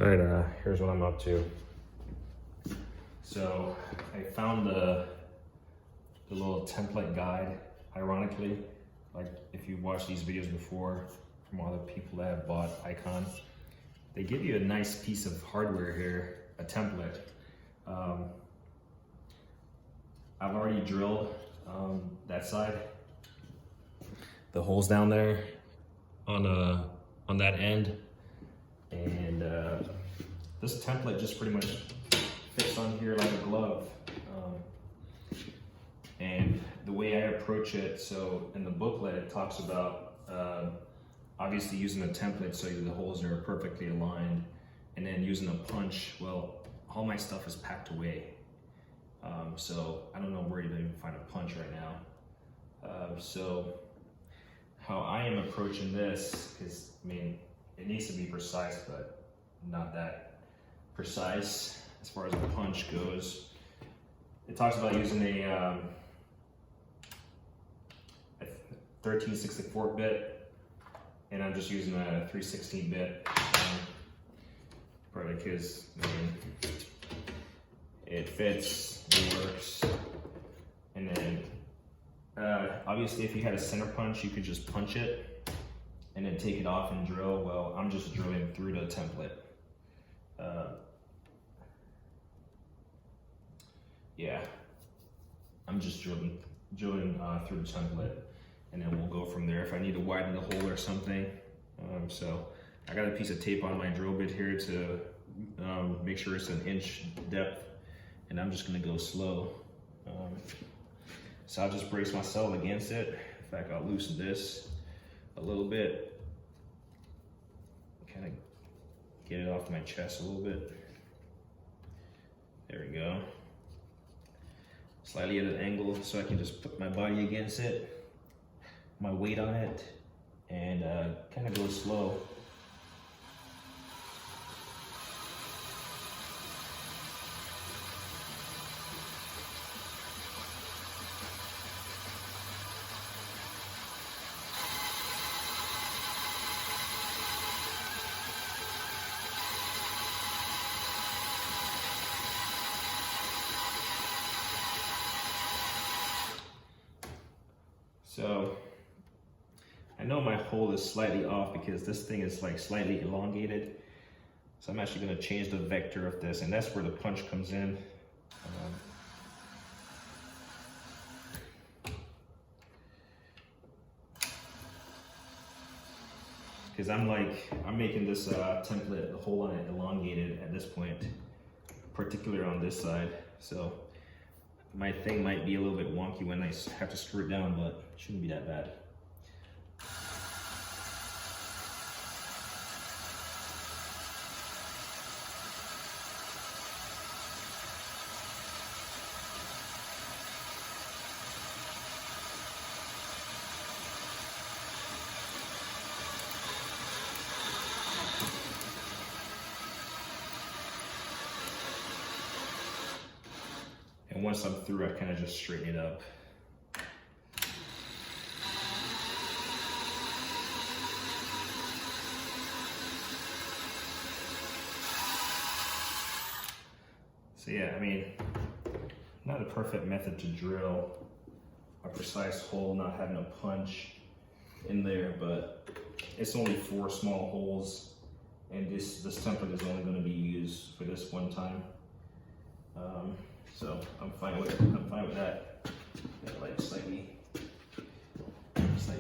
All right, here's what I'm up to. So I found the little template guide. Ironically, like if you've watched these videos before from other people that have bought Icon, they give you a nice piece of hardware here, a template. I've already drilled that side, the holes down there on that end, and this template just pretty much fits on here like a glove. And the way I approach it, so in the booklet it talks about obviously using a template so the holes are perfectly aligned, and then using a punch. Well, all my stuff is packed away, so I don't know where to even find a punch right now. So how I am approaching this is, I mean, it needs to be precise, but not that precise as far as the punch goes. It talks about using a 1364 bit, and I'm just using a 316 bit, probably because, I mean, it fits, it works. And then obviously if you had a center punch, you could just punch it and then take it off and drill. Well, I'm just drilling through the template. Yeah, I'm just drilling through the template, and then we'll go from there if I need to widen the hole or something. So I got a piece of tape on my drill bit here to make sure it's an inch depth, and I'm just gonna go slow. So I'll just brace myself against it. In fact, I'll loosen this a little bit, kind of get it off my chest a little bit. There we go. Slightly at an angle so I can just put my body against it, my weight on it, and kind of go slow. So I know my hole is slightly off because this thing is like slightly elongated. So I'm actually going to change the vector of this, and that's where the punch comes in. Because I'm making this template, the hole on it, elongated at this point, particularly on this side. So my thing might be a little bit wonky when I have to screw it down, but it shouldn't be that bad. And once I'm through, I kind of just straighten it up. So yeah, I mean, not a perfect method to drill a precise hole, not having a punch in there, but it's only 4 small holes, and this template is only going to be used for this one time. So I'm fine with it. I'm fine with that. Like slightly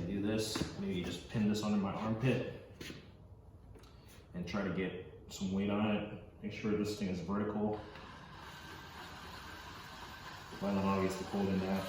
do this. Maybe just pin this under my armpit and try to get some weight on it. Make sure this thing is vertical while I'm obviously holding that.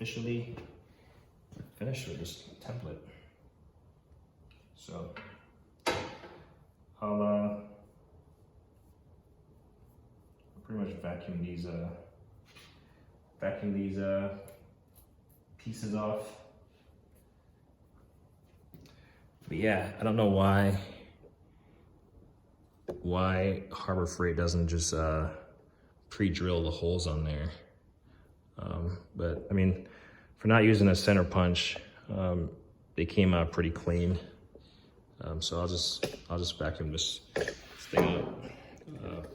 officially finished with this template. So I'll pretty much vacuum these pieces off. But yeah, I don't know why Harbor Freight doesn't just pre-drill the holes on there. But I mean, for not using a center punch, they came out pretty clean. So I'll just vacuum this thing up.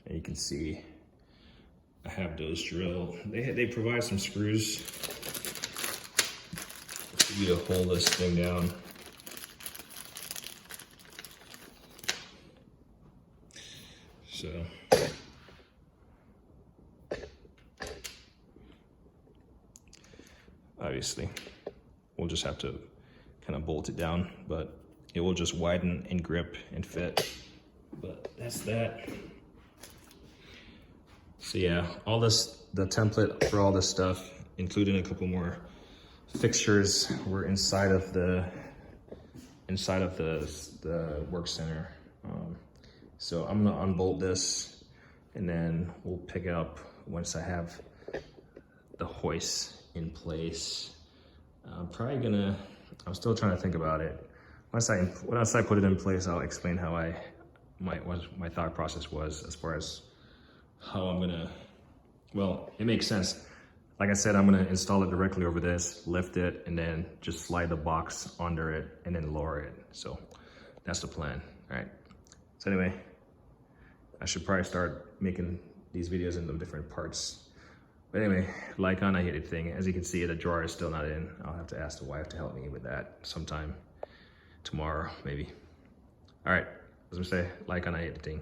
And you can see I have those drilled. They provide some screws for you to hold this thing down. So obviously we'll just have to kind of bolt it down, but it will just widen and grip and fit. But that's that. So yeah, the template for all this stuff, including a couple more fixtures, were inside of the work center. So I'm gonna unbolt this, and then we'll pick it up once I have the hoist in place. I'm still trying to think about it. Once I put it in place, I'll explain how what my thought process was as far as how I'm gonna, well, it makes sense. Like I said, I'm gonna install it directly over this, lift it, and then just slide the box under it and then lower it. So that's the plan, all right? So anyway, I should probably start making these videos into different parts. But anyway, like on I hit it thing. As you can see, the drawer is still not in. I'll have to ask the wife to help me with that sometime tomorrow, maybe. All right, as I say, like on I hit the thing.